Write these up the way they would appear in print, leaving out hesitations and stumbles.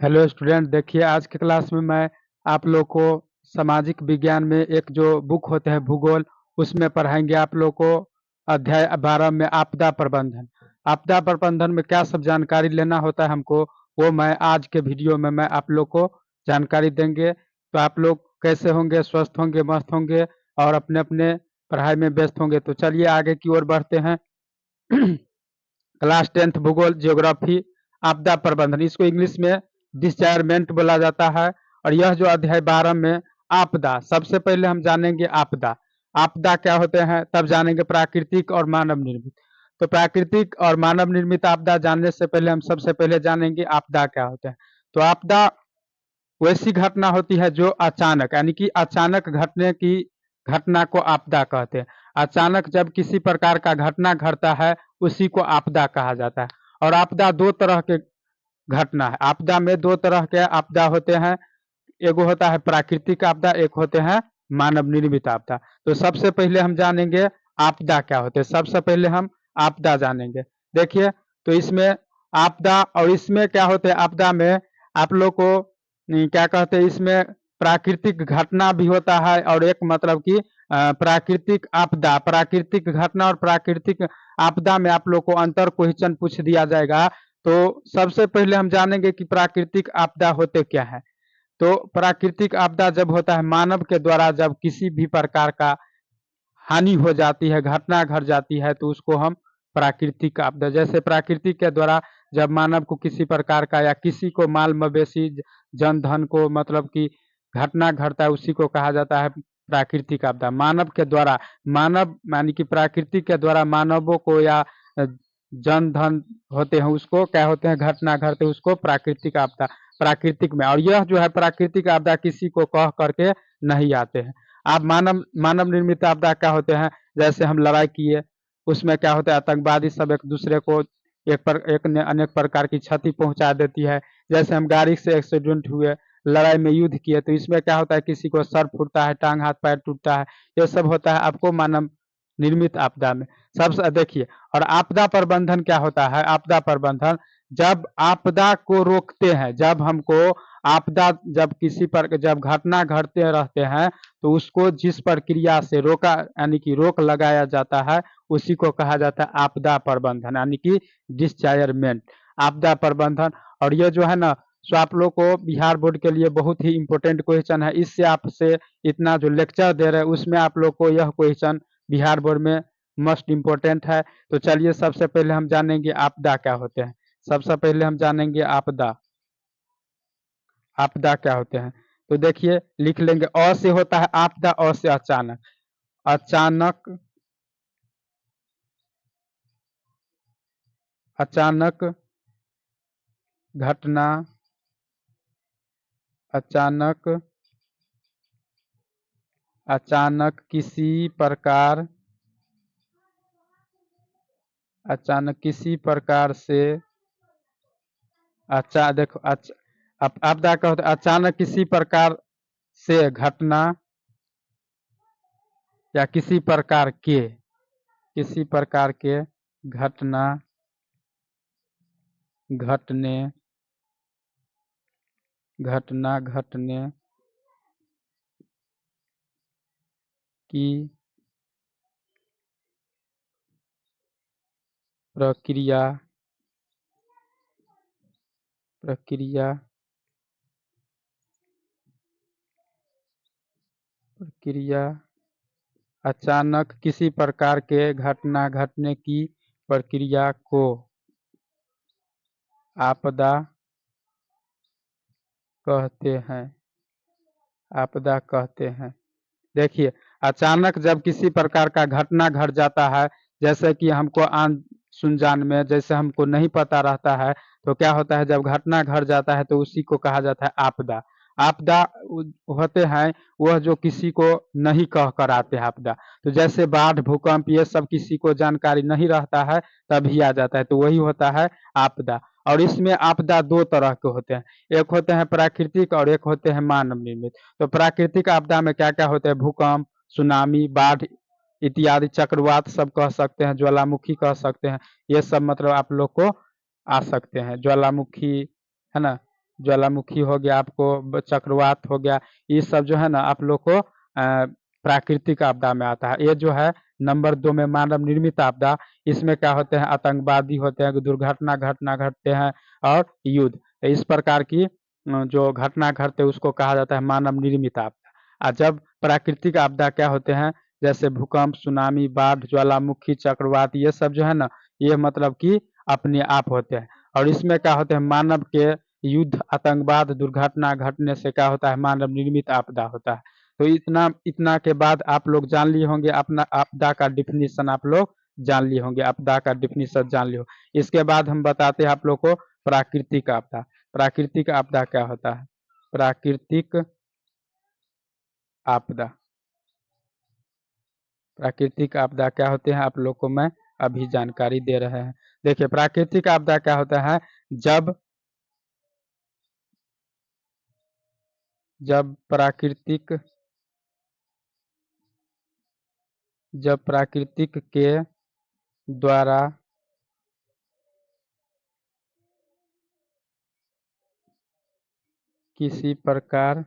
Hello student, देखिए आज के क्लास में मैं आप लोग को सामाजिक विज्ञान में एक जो बुक होते हैं भूगोल, उसमें पढ़ाएंगे आप लोग को। अध्याय 12 में आपदा प्रबंधन। आपदा प्रबंधन में क्या सब जानकारी लेना होता है हमको, वो मैं आज के वीडियो में मैं आप लोग को जानकारी देंगे। तो आप लोग कैसे होंगे, स्वस्थ होंगे, मस्त होंगे और अपने अपने पढ़ाई में व्यस्त होंगे। तो चलिए आगे की ओर बढ़ते हैं। क्लास 10th भूगोल ज्योग्राफी, आपदा प्रबंधन, इसको इंग्लिश में डिसचार्जमेंट बोला जाता है। और यह जो अध्याय 12 में आपदा, सबसे पहले हम जानेंगे आपदा। आपदा क्या होते हैं तब जानेंगे प्राकृतिक और मानव निर्मित। तो प्राकृतिक और मानव निर्मित आपदा जानने से पहले हम सबसे पहले जानेंगे आपदा क्या होते हैं। तो आपदा वैसी घटना होती है जो अचानक, यानी कि अचानक घटने की घटना को आपदा कहते हैं। अचानक जब किसी प्रकार का घटना घटता है उसी को आपदा कहा जाता है। और आपदा दो तरह के घटना है। आपदा में दो तरह के आपदा होते हैं, एगो होता है प्राकृतिक आपदा, एक होते हैं मानव निर्मित आपदा। तो सबसे पहले हम जानेंगे आपदा क्या होते हैं। सबसे पहले हम आपदा जानेंगे। देखिए, तो इसमें आपदा और इसमें क्या होते हैं, आपदा में आप लोग को क्या कहते हैं, इसमें प्राकृतिक घटना भी होता है और एक मतलब कि प्राकृतिक आपदा, प्राकृतिक घटना और प्राकृतिक आपदा में आप लोग को अंतर क्वेश्चन पूछ दिया जाएगा। तो सबसे पहले हम जानेंगे कि प्राकृतिक आपदा होते क्या है। तो प्राकृतिक आपदा जब होता है मानव के द्वारा, जब किसी भी प्रकार का हानि हो जाती है, घटना घट जाती है, तो उसको हम प्राकृतिक आपदा, जैसे प्राकृतिक के द्वारा जब मानव को किसी प्रकार का या किसी को माल मवेशी जन धन को मतलब कि घटना घटता है, उसी को कहा जाता है प्राकृतिक आपदा। मानव के द्वारा, मानव यानी कि प्राकृतिक के द्वारा मानवों को या जन धन होते हैं उसको क्या होते हैं, घटना घटते, उसको प्राकृतिक आपदा, प्राकृतिक में। और यह जो है प्राकृतिक आपदा किसी को कह करके नहीं आते हैं। आप मानव मानव निर्मित आपदा क्या होते हैं, जैसे हम लड़ाई किए, उसमें क्या होता है आतंकवादी सब एक दूसरे को एक ने अनेक प्रकार की क्षति पहुंचा देती है। जैसे हम गाड़ी से एक्सीडेंट हुए, लड़ाई में युद्ध किए, तो इसमें क्या होता है किसी को सर फूटता है, टांग हाथ पैर टूटता है, ये सब होता है आपको मानव निर्मित आपदा में। सबसे देखिए, और आपदा प्रबंधन क्या होता है, आपदा प्रबंधन जब आपदा को रोकते हैं, जब हमको आपदा, जब किसी पर जब घटना घटते रहते हैं तो उसको जिस प्रक्रिया से रोका, यानी कि रोक लगाया जाता है, उसी को कहा जाता है आपदा प्रबंधन, यानी कि डिस्चार्जमेंट, आपदा प्रबंधन। और ये जो है ना, सो आप लोग को बिहार बोर्ड के लिए बहुत ही इंपॉर्टेंट क्वेश्चन है। इससे आपसे इतना जो लेक्चर दे रहे हैं उसमें आप लोग को यह क्वेश्चन बिहार बोर्ड में मस्ट इम्पोर्टेंट है। तो चलिए सबसे पहले हम जानेंगे आपदा क्या होते हैं। सबसे पहले हम जानेंगे आपदा, आपदा क्या होते हैं। तो देखिए लिख लेंगे, अ से होता है आपदा, अ से अचानक, अचानक, अचानक घटना, अचानक, अचानक किसी प्रकार, अचानक किसी प्रकार से, अच्छा देखो, आपदा का होता है अचानक किसी प्रकार से घटना या किसी प्रकार के, किसी प्रकार के घटना घटने, घटना घटने की प्रक्रिया, प्रक्रिया, प्रक्रिया, अचानक किसी प्रकार के घटना घटने की प्रक्रिया को आपदा कहते हैं, आपदा कहते हैं। देखिए, अचानक जब किसी प्रकार का घटना घट जाता है, जैसे कि हमको आन सुनजान में जैसे हमको नहीं पता रहता है, तो क्या होता है जब घटना घट जाता है तो उसी को कहा जाता है आपदा। आपदा होते हैं वह जो किसी को नहीं कह कर आते हैं आपदा। तो जैसे बाढ़, भूकंप, ये सब किसी को जानकारी नहीं रहता है तभी आ जाता है, तो वही होता है आपदा। और इसमें आपदा दो तरह के होते हैं, एक होते हैं प्राकृतिक और एक होते हैं मानव निर्मित। तो प्राकृतिक आपदा में क्या क्या होते हैं, भूकंप, सुनामी, बाढ़ इत्यादि, चक्रवात सब कह सकते हैं, ज्वालामुखी कह सकते हैं, ये सब मतलब आप लोग को आ सकते हैं, ज्वालामुखी, है ना। ज्वालामुखी हो गया, आपको चक्रवात हो गया, ये सब जो है ना आप लोग को प्राकृतिक आपदा में आता है। ये जो है नंबर 2 में मानव निर्मित आपदा, इसमें क्या होते हैं, आतंकवादी होते हैं, दुर्घटना घटना घटते हैं और युद्ध। तो इस प्रकार की जो घटना घटते हैं उसको कहा जाता है मानव निर्मित आपदा। और जब प्राकृतिक आपदा क्या होते हैं, जैसे भूकंप, सुनामी, बाढ़, ज्वालामुखी, चक्रवात, ये सब जो है ना, ये मतलब कि अपने आप होते हैं। और इसमें क्या होते हैं, मानव के युद्ध, आतंकवाद, दुर्घटना घटने से क्या होता है, मानव निर्मित आपदा होता है। तो इतना इतना के बाद आप लोग जान लिए होंगे, अपना आपदा का डिफिनीशन आप लोग जान लिए होंगे, आपदा का डिफिनीशन जान लिए हो। इसके बाद हम बताते हैं आप लोग को प्राकृतिक आपदा। प्राकृतिक आपदा क्या होता है? प्राकृतिक आपदा, प्राकृतिक आपदा क्या होते हैं आप लोग को मैं अभी जानकारी दे रहे हैं। देखिए प्राकृतिक आपदा क्या होता है, जब जब प्राकृतिक जब प्राकृतिक के द्वारा किसी प्रकार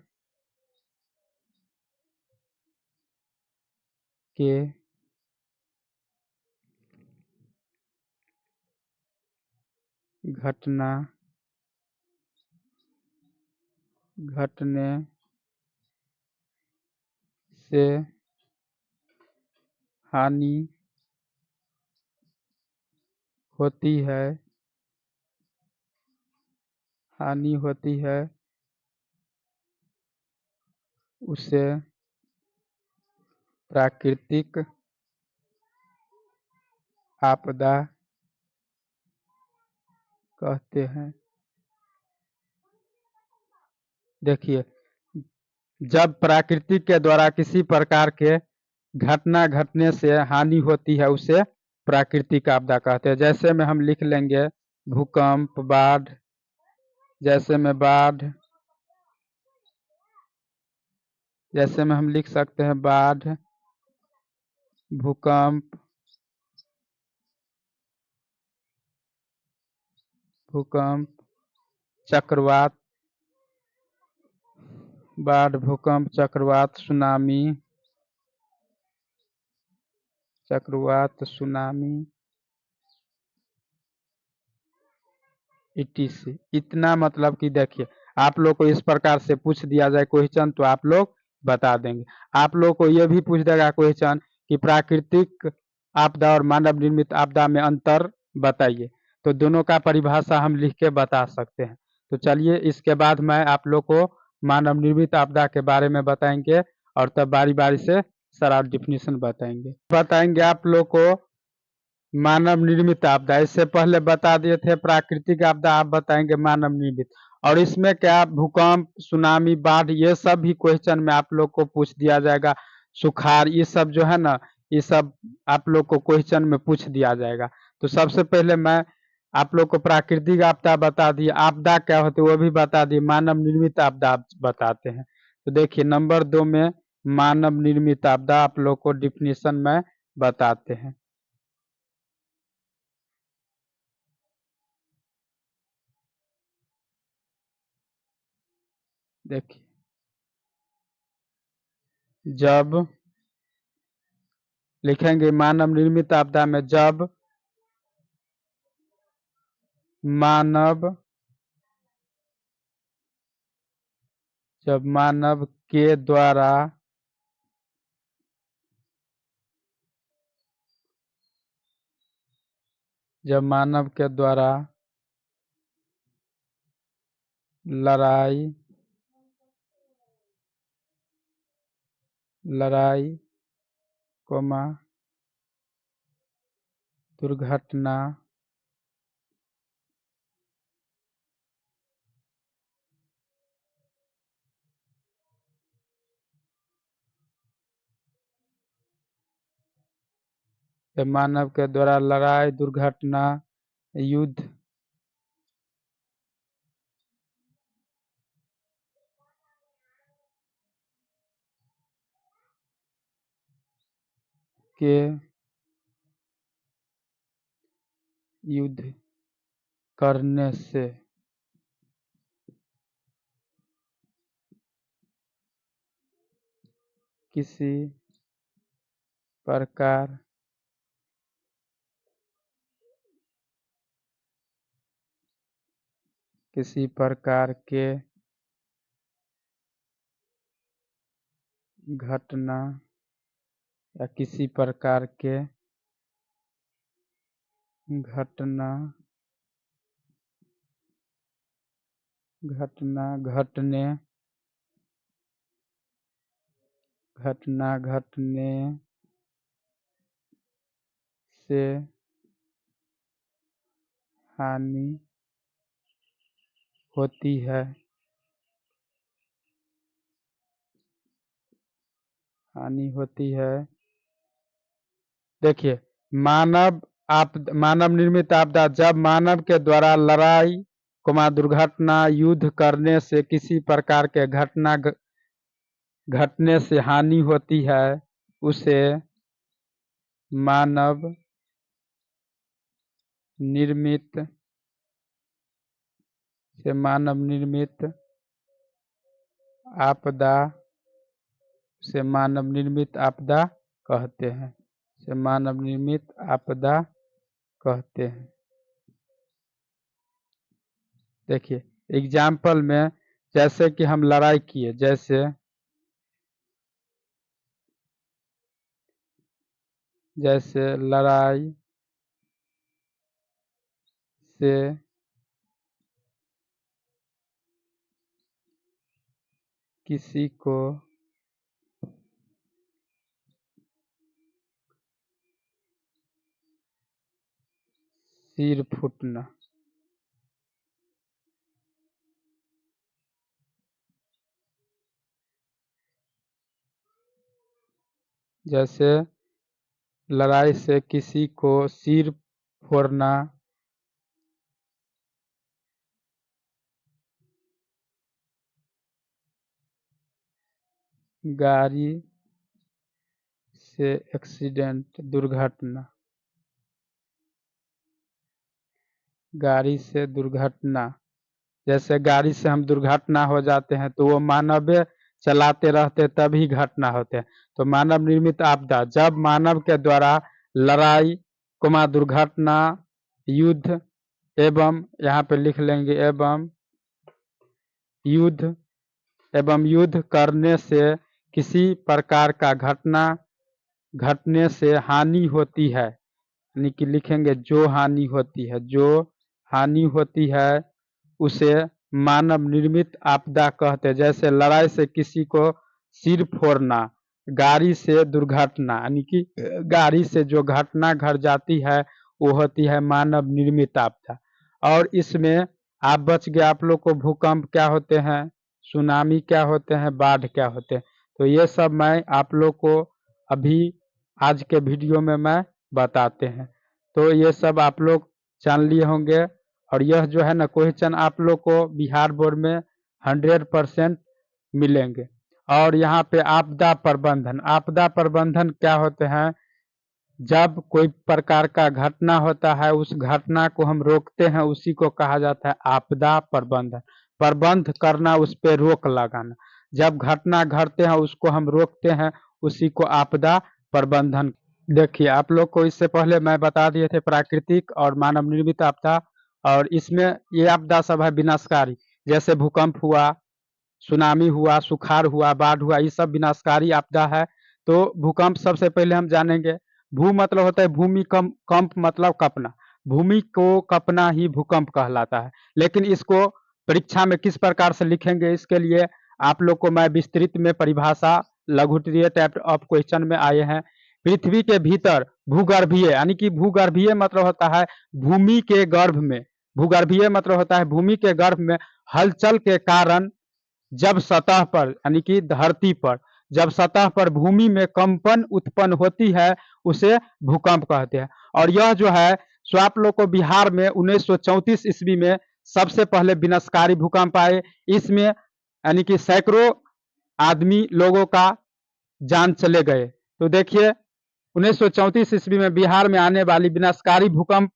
के घटना घटने से हानि होती है, हानि होती है, उसे प्राकृतिक आपदा कहते हैं। देखिए जब प्रकृति के द्वारा किसी प्रकार के घटना घटने से हानि होती है उसे प्राकृतिक आपदा कहते हैं। जैसे में हम लिख लेंगे भूकंप, बाढ़, जैसे में बाढ़, जैसे में हम लिख सकते हैं बाढ़, भूकंप, भूकंप, चक्रवात, बाढ़, भूकंप, चक्रवात, सुनामी, चक्रवात, सुनामी, etc। इतना मतलब कि देखिए आप लोग को इस प्रकार से पूछ दिया जाए क्वेश्चन तो आप लोग बता देंगे। आप लोग को यह भी पूछ देगा क्वेश्चन कि प्राकृतिक आपदा और मानव निर्मित आपदा में अंतर बताइए, तो दोनों का परिभाषा हम लिख के बता सकते हैं। तो चलिए इसके बाद मैं आप लोग को मानव निर्मित आपदा के बारे में बताएंगे और तब बारी बारी से सारा डिफिनीशन बताएंगे आप लोग को मानव निर्मित आपदा। इससे पहले बता दिए थे प्राकृतिक आपदा, आप बताएंगे मानव निर्मित। और इसमें क्या भूकंप, सुनामी, बाढ़, ये सब भी क्वेश्चन में आप लोग को पूछ दिया जाएगा। सुखाड़, ये सब जो है ना, ये सब आप लोग को क्वेश्चन में पूछ दिया जाएगा। तो सबसे पहले मैं आप लोग को प्राकृतिक आपदा बता दिए, आपदा क्या होती है वो भी बता दिए, मानव निर्मित आपदा बताते हैं। तो देखिए नंबर 2 में मानव निर्मित आपदा आप लोग को डिफिनीशन में बताते हैं। देखिए जब लिखेंगे मानव निर्मित आपदा में, मानव जब मानव के द्वारा जब मानव के द्वारा लड़ाई लड़ाई कोमा दुर्घटना जब मानव के द्वारा लड़ाई, दुर्घटना, युद्ध के युद्ध करने से किसी प्रकार के घटना या किसी प्रकार के घटना घटने से हानि होती है। देखिए, मानव निर्मित आपदा जब मानव के द्वारा लड़ाई दुर्घटना युद्ध करने से किसी प्रकार के घटना घटने से हानि होती है, उसे मानव निर्मित आपदा कहते हैं। देखिए, एग्जाम्पल में जैसे कि हम लड़ाई किए, जैसे लड़ाई से किसी को सिर फूटना, जैसे लड़ाई से किसी को सिर फोड़ना, गाड़ी से एक्सीडेंट दुर्घटना, जैसे गाड़ी से हम दुर्घटना हो जाते हैं तो वो मानव चलाते रहते तभी घटना होते हैं। तो मानव निर्मित आपदा जब मानव के द्वारा लड़ाई दुर्घटना युद्ध एवं यहाँ पे लिख लेंगे एवं युद्ध करने से किसी प्रकार का घटना घटने से हानि होती है, यानी कि लिखेंगे जो हानि होती है उसे मानव निर्मित आपदा कहते हैं। जैसे लड़ाई से किसी को सिर फोड़ना, गाड़ी से दुर्घटना, यानी कि गाड़ी से जो घटना घट जाती है वो होती है मानव निर्मित आपदा। और इसमें आप बच गए, आप लोग को भूकंप क्या होते हैं, सुनामी क्या होते हैं, बाढ़ क्या होते हैं। तो ये सब मैं आप लोग को अभी आज के वीडियो में मैं बताते हैं। तो ये सब आप लोग जान लिए होंगे। और यह जो है ना क्वेश्चन आप लोग को बिहार बोर्ड में 100% मिलेंगे। और यहाँ पे आपदा प्रबंधन क्या होते हैं, जब कोई प्रकार का घटना होता है उस घटना को हम रोकते हैं, उसी को कहा जाता है आपदा प्रबंधन। प्रबंध करना, उस पर रोक लगाना। जब घटना घटते हैं उसको हम रोकते हैं, उसी को आपदा प्रबंधन। देखिए, आप लोग को इससे पहले मैं बता दिए थे प्राकृतिक और मानव निर्मित आपदा। और इसमें ये आपदा सब है विनाशकारी, जैसे भूकंप हुआ, सुनामी हुआ, सुखाड़ हुआ, बाढ़ हुआ, ये सब विनाशकारी आपदा है। तो भूकंप सबसे पहले हम जानेंगे। भू मतलब होता है भूमि, कंप मतलब कपना। भूमि को कपना ही भूकंप कहलाता है। लेकिन इसको परीक्षा में किस प्रकार से लिखेंगे, इसके लिए आप लोग को मैं विस्तृत में परिभाषा लघुत्तरीय टाइप ऑफ क्वेश्चन में आए हैं। पृथ्वी के भीतर भूगर्भीय, यानी कि भूगर्भीय मतलब होता है भूमि के गर्भ में, भूगर्भीय मतलब होता है भूमि के गर्भ में हलचल के कारण जब सतह पर, यानी कि धरती पर जब सतह पर भूमि में कंपन उत्पन्न होती है उसे भूकंप कहते हैं। और यह जो है सो आप लोग को बिहार में 1934 ईस्वी में सबसे पहले विनाशकारी भूकंप आए। इसमें यानी कि सैकड़ों आदमी लोगों का जान चले गए। तो देखिए 1934 ईस्वी में बिहार में आने वाली विनाशकारी भूकंप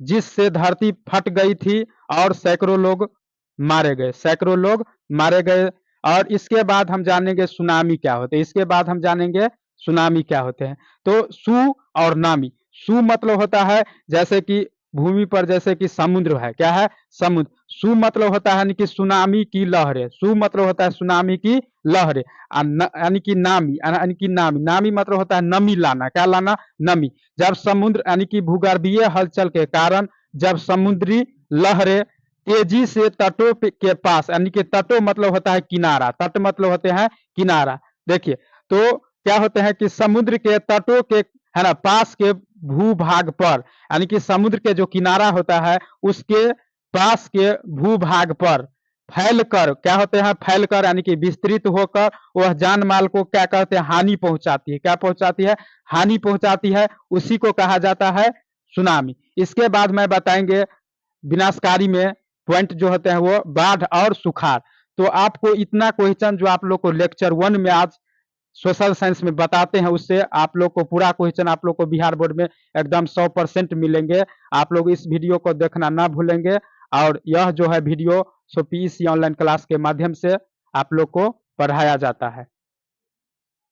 जिससे धरती फट गई थी और सैकड़ों लोग मारे गए। और इसके बाद हम जानेंगे सुनामी क्या होते हैं, इसके बाद हम जानेंगे सुनामी क्या होते हैं। तो सु और नामी, सु मतलब होता है जैसे कि भूमि पर जैसे कि समुद्र है, क्या है, समुद्र। सु मतलब होता है यानी कि सुनामी की लहरें, सु मतलब होता है सुनामी की लहरें। यानी कि नामी, यानी कि नामी, नामी मतलब होता है नमी लाना, क्या लाना, नमी। जब समुद्र यानी कि भूगर्भीय हलचल के कारण जब समुद्री लहरें तेजी से तटों के पास, यानी कि तटों मतलब होता है किनारा, तट मतलब होते हैं किनारा। देखिए, तो क्या होते हैं कि समुद्र के तटों के, है ना, पास के भूभाग पर, यानी कि समुद्र के जो किनारा होता है उसके पास के भूभाग पर फैलकर, क्या होते हैं, फैलकर यानी कि विस्तृत होकर वह जान माल को क्या कहते हैं, हानि पहुंचाती है, क्या पहुंचाती है, हानि पहुंचाती है, उसी को कहा जाता है सुनामी। इसके बाद में बताएंगे विनाशकारी में पॉइंट जो होते हैं वो बाढ़ और सुखाड़। तो आपको इतना क्वेश्चन जो आप लोग को लेक्चर 1 में आज सोशल साइंस में बताते हैं, उससे आप लोग को पूरा क्वेश्चन आप लोग को बिहार बोर्ड में एकदम 100% मिलेंगे। आप लोग इस वीडियो को देखना ना भूलेंगे। और यह जो है video so PEC online class के माध्यम से आप लोग को पढ़ाया जाता है।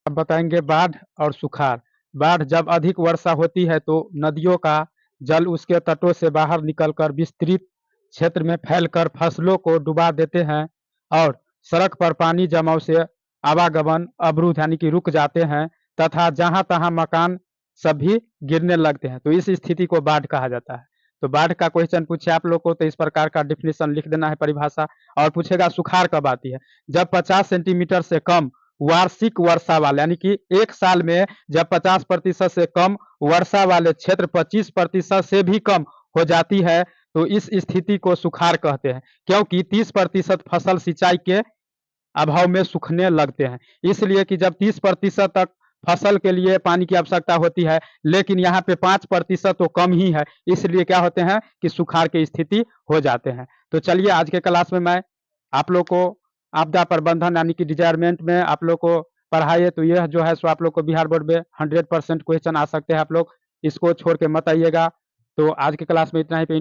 अब बताएंगे बाढ़ और सुखाड़। बाढ़ जब अधिक वर्षा होती है तो नदियों का जल उसके तटों से बाहर निकलकर विस्तृत क्षेत्र में फैलकर फसलों को डुबा देते हैं और सड़क पर पानी जमाव से आवागमन अवरुद्ध यानी कि रुक जाते हैं तथा जहां तहां मकान सभी गिरने लगते हैं। तो इस स्थिति को बाढ़ कहा जाता है। तो बाढ़ का क्वेश्चन पूछे आप लोग को तो इस प्रकार का डिफिनेशन लिख देना है, परिभाषा। और पूछेगा सुखाड़ कब आती है, जब 50 सेंटीमीटर से कम वार्षिक वर्षा वाले, यानी कि एक साल में जब 50% से कम वर्षा वाले क्षेत्र 25% से भी कम हो जाती है तो इस स्थिति को सुखाड़ कहते हैं, क्योंकि 30% फसल सिंचाई के अभाव में सूखने लगते हैं। इसलिए कि जब 30% तक फसल के लिए पानी की आवश्यकता होती है लेकिन यहाँ पे 5% तो कम ही है, इसलिए क्या होते हैं कि सुखाड़ की स्थिति हो जाते हैं। तो चलिए आज के क्लास में मैं आप लोग को आपदा प्रबंधन यानी कि डिजायरमेंट में आप लोग को पढ़ाइए। तो यह जो है सो आप लोग को बिहार बोर्ड में 100% क्वेश्चन आ सकते हैं, आप लोग इसको छोड़ के मत आइएगा। तो आज के क्लास में इतना ही।